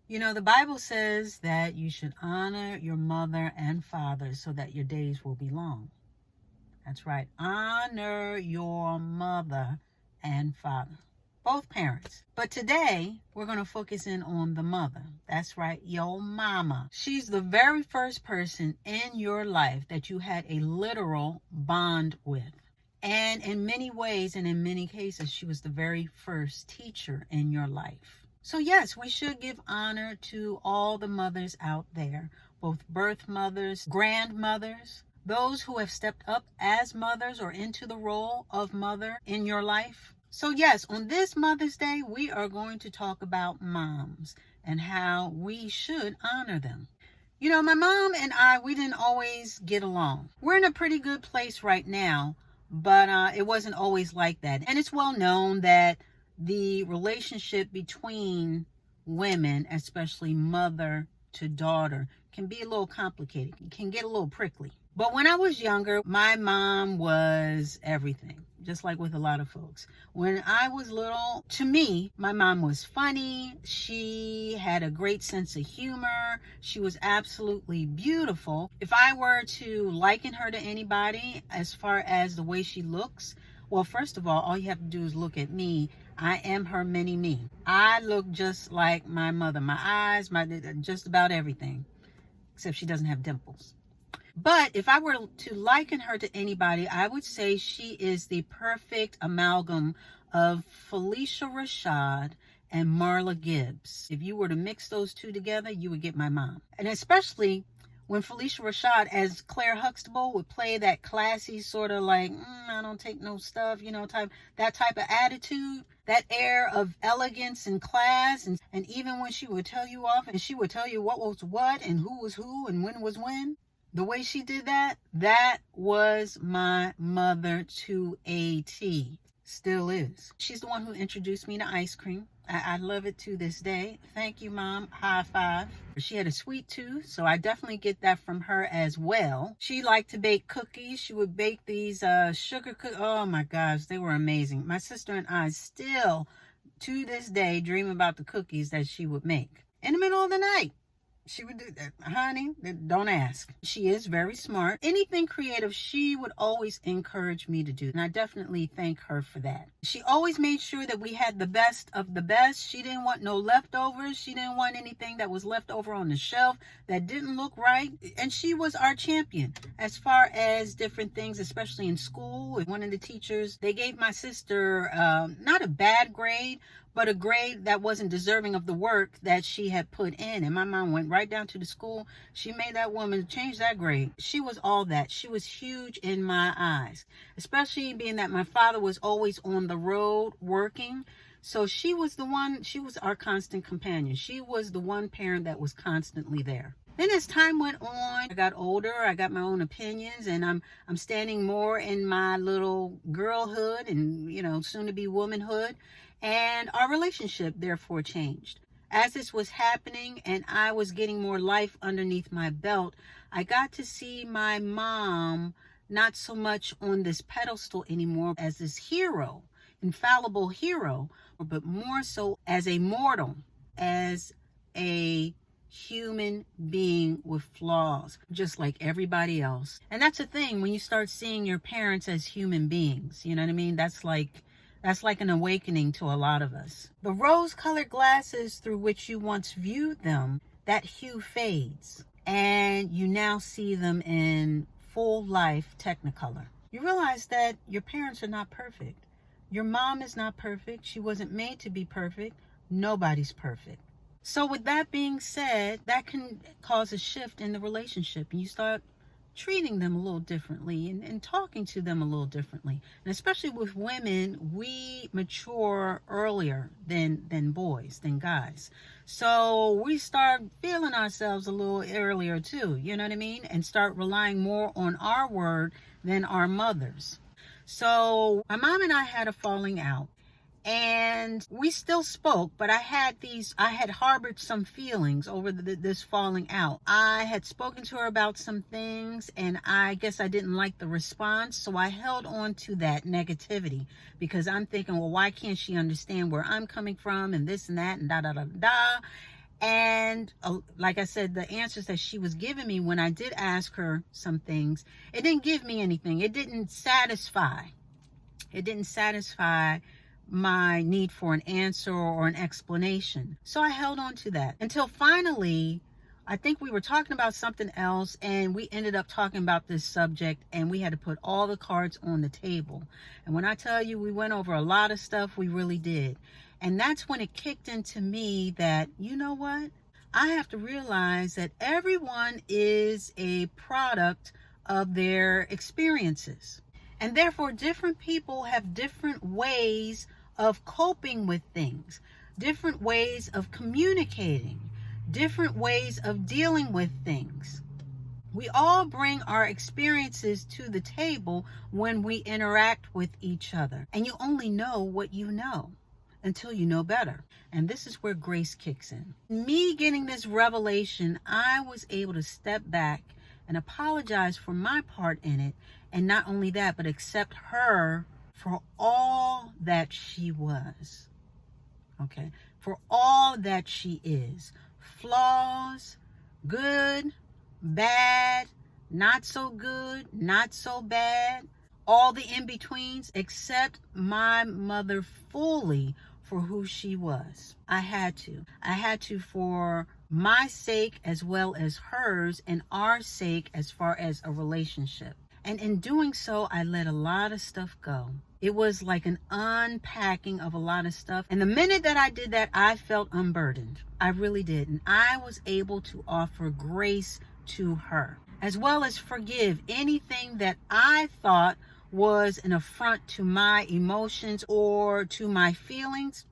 You know, the Bible says that you should honor your mother and father so that your days will be long. That's right. Honor your mother and father, both parents. But today, we're going to focus in on the mother. That's right, your mama. She's the very first person in your life that you had a literal bond with. And in many ways and in many cases, she was the very first teacher in your life. So yes, we should give honor to all the mothers out there, both birth mothers, grandmothers, those who have stepped up as mothers or into the role of mother in your life. So yes, on this Mother's Day, we are going to talk about moms and how we should honor them. You know, my mom and I, we didn't always get along. We're in a pretty good place right now, but it wasn't always like that. And it's well known that the relationship between women, especially mother to daughter, can be a little complicated. It can get a little prickly. But when I was younger, my mom was everything, just like with a lot of folks. When I was little, to me, my mom was funny. She had a great sense of humor. She was absolutely beautiful. If I were to liken her to anybody as far as the way she looks, well, first of all you have to do is look at me. I am her mini me. I look just like my mother. My eyes, just about everything, except she doesn't have dimples. But if I were to liken her to anybody, I would say she is the perfect amalgam of Felicia Rashad and Marla Gibbs. If you were to mix those two together, you would get my mom. And especially when Felicia Rashad as Claire Huxtable would play that classy sort of like, I don't take no stuff, that type of attitude, that air of elegance and class. And even when she would tell you off and she would tell you what was what and who was who and when was when, the way she did that was my mother to a T. Still is. She's the one who introduced me to ice cream. I love it to this day. Thank you, Mom. High five. She had a sweet tooth, so I definitely get that from her as well. She liked to bake cookies. She would bake these sugar cookies. Oh my gosh, they were amazing. My sister and I still, to this day, dream about the cookies that she would make. In the middle of the night, she would do that. Honey, don't ask. She is very smart. Anything creative, she would always encourage me to do. And I definitely thank her for that. She always made sure that we had the best of the best. She didn't want no leftovers. She didn't want anything that was left over on the shelf that didn't look right. And she was our champion as far as different things, especially in school. One of the teachers, they gave my sister not a bad grade, but a grade that wasn't deserving of the work that she had put in. And my mom went right down to the school. She made that woman change that grade. She was all that. She was huge in my eyes, especially being that my father was always on the road working. So she was our constant companion. She was the one parent that was constantly there. Then as time went on, I got older, I got my own opinions, and I'm standing more in my little girlhood and, soon to be womanhood. And our relationship therefore changed. As this was happening and I was getting more life underneath my belt, I got to see my mom not so much on this pedestal anymore as this hero, infallible hero, but more so as a mortal, as a human being with flaws, just like everybody else. And that's the thing, when you start seeing your parents as human beings, you know what I mean? That's like an awakening to a lot of us. The rose-colored glasses through which you once viewed them, that hue fades, and you now see them in full life Technicolor. You realize that your parents are not perfect. Your mom is not perfect. She wasn't made to be perfect. Nobody's perfect. So with that being said, that can cause a shift in the relationship, and you start treating them a little differently and talking to them a little differently. And especially with women, we mature earlier than boys, than guys. So we start feeling ourselves a little earlier too, you know what I mean? And start relying more on our word than our mothers. So my mom and I had a falling out. And we still spoke, but I had harbored some feelings over this falling out. I had spoken to her about some things, and I guess I didn't like the response, so I held on to that negativity because I'm thinking, well, why can't she understand where I'm coming from and this and that and da da da da. And like I said, the answers that she was giving me when I did ask her some things, it didn't give me anything. It didn't satisfy. It didn't satisfy my need for an answer or an explanation. So I held on to that until finally, I think we were talking about something else and we ended up talking about this subject, and we had to put all the cards on the table. And when I tell you we went over a lot of stuff, we really did. And that's when it kicked into me that, you know what? I have to realize that everyone is a product of their experiences. And therefore, different people have different ways of coping with things, different ways of communicating, different ways of dealing with things. We all bring our experiences to the table when we interact with each other. And you only know what you know until you know better. And this is where grace kicks in. Me getting this revelation, I was able to step back and apologize for my part in it. And not only that, but accept her for all that she was. Okay? For all that she is. Flaws, good, bad, not so good, not so bad, all the in-betweens. Accept my mother fully for who she was. I had to for my sake as well as hers, and our sake as far as a relationship. And in doing so, I let a lot of stuff go. It was like an unpacking of a lot of stuff. And the minute that I did that, I felt unburdened. I really did. And I was able to offer grace to her, as well as forgive anything that I thought was an affront to my emotions or to my feelings.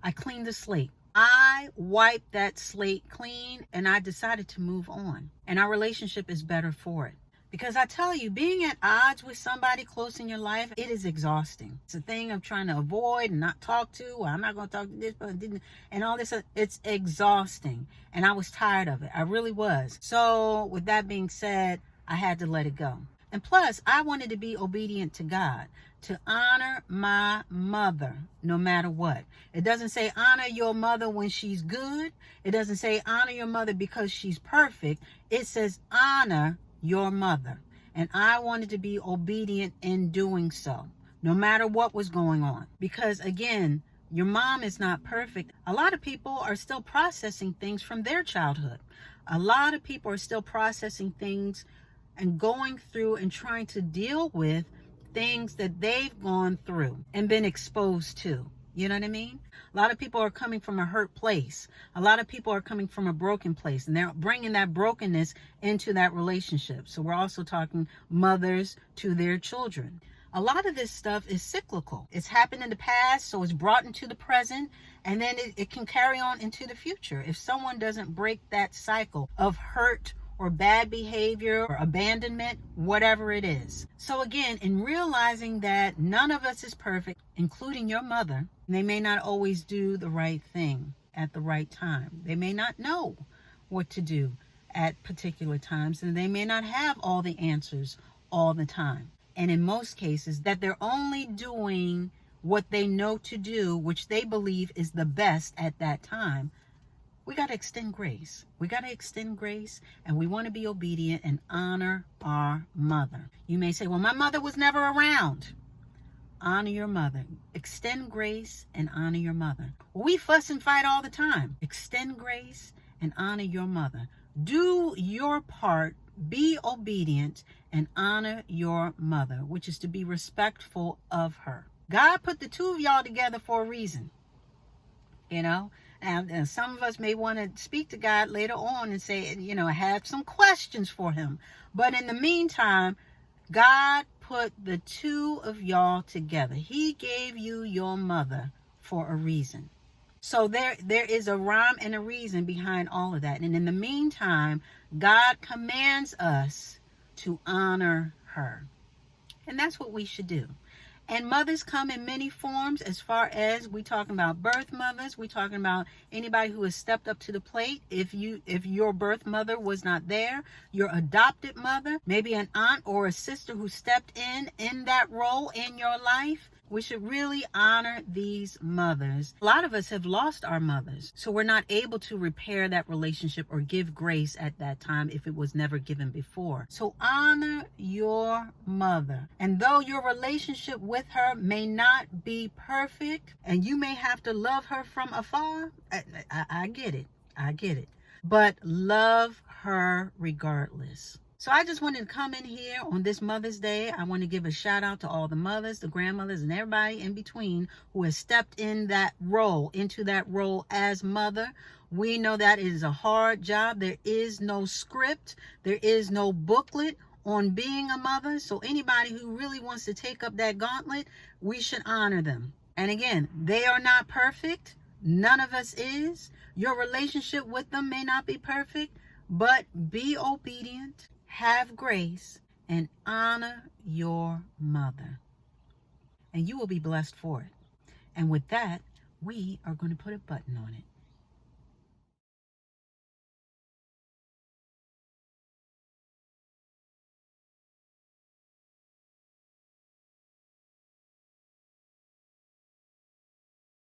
I cleaned the slate. I wiped that slate clean, and I decided to move on. And our relationship is better for it. Because I tell you, being at odds with somebody close in your life, it is exhausting. It's a thing of trying to avoid and not talk to. Well, I'm not going to talk to this person, and all this. It's exhausting. And I was tired of it. I really was. So with that being said, I had to let it go. And plus, I wanted to be obedient to God, to honor my mother no matter what. It doesn't say honor your mother when she's good. It doesn't say honor your mother because she's perfect. It says honor your mother. And I wanted to be obedient in doing so, no matter what was going on. Because again, your mom is not perfect. A lot of people are still processing things from their childhood. A lot of people are still processing things and going through and trying to deal with things that they've gone through and been exposed to. You know what I mean? A lot of people are coming from a hurt place. A lot of people are coming from a broken place, and they're bringing that brokenness into that relationship. So we're also talking mothers to their children. A lot of this stuff is cyclical. It's happened in the past, so it's brought into the present, and then it can carry on into the future if someone doesn't break that cycle of hurt or bad behavior or abandonment, whatever it is. So again, in realizing that none of us is perfect, including your mother, they may not always do the right thing at the right time. They may not know what to do at particular times, and they may not have all the answers all the time. And in most cases, that they're only doing what they know to do, which they believe is the best at that time. We got to extend grace. We got to extend grace, and we want to be obedient and honor our mother. You may say, well, my mother was never around. Honor your mother. Extend grace and honor your mother. We fuss and fight all the time. Extend grace and honor your mother. Do your part. Be obedient and honor your mother, which is to be respectful of her. God put the two of y'all together for a reason. You know? And some of us may want to speak to God later on and say, I have some questions for him. But in the meantime, God put the two of y'all together. He gave you your mother for a reason. So there is a rhyme and a reason behind all of that. And in the meantime, God commands us to honor her. And that's what we should do. And mothers come in many forms, as far as we talking about birth mothers. We talking about anybody who has stepped up to the plate. If your birth mother was not there, your adopted mother, maybe an aunt or a sister who stepped in that role in your life. We should really honor these mothers. A lot of us have lost our mothers, so we're not able to repair that relationship or give grace at that time if it was never given before. So honor your mother. And though your relationship with her may not be perfect, and you may have to love her from afar, I get it. I get it. But love her regardless. So I just wanted to come in here on this Mother's Day. I want to give a shout out to all the mothers, the grandmothers, and everybody in between who has stepped into that role as mother. We know that it is a hard job. There is no script. There is no booklet on being a mother. So anybody who really wants to take up that gauntlet, we should honor them. And again, they are not perfect. None of us is. Your relationship with them may not be perfect, but be obedient, have grace, and honor your mother. And you will be blessed for it. And with that, we are going to put a button on it.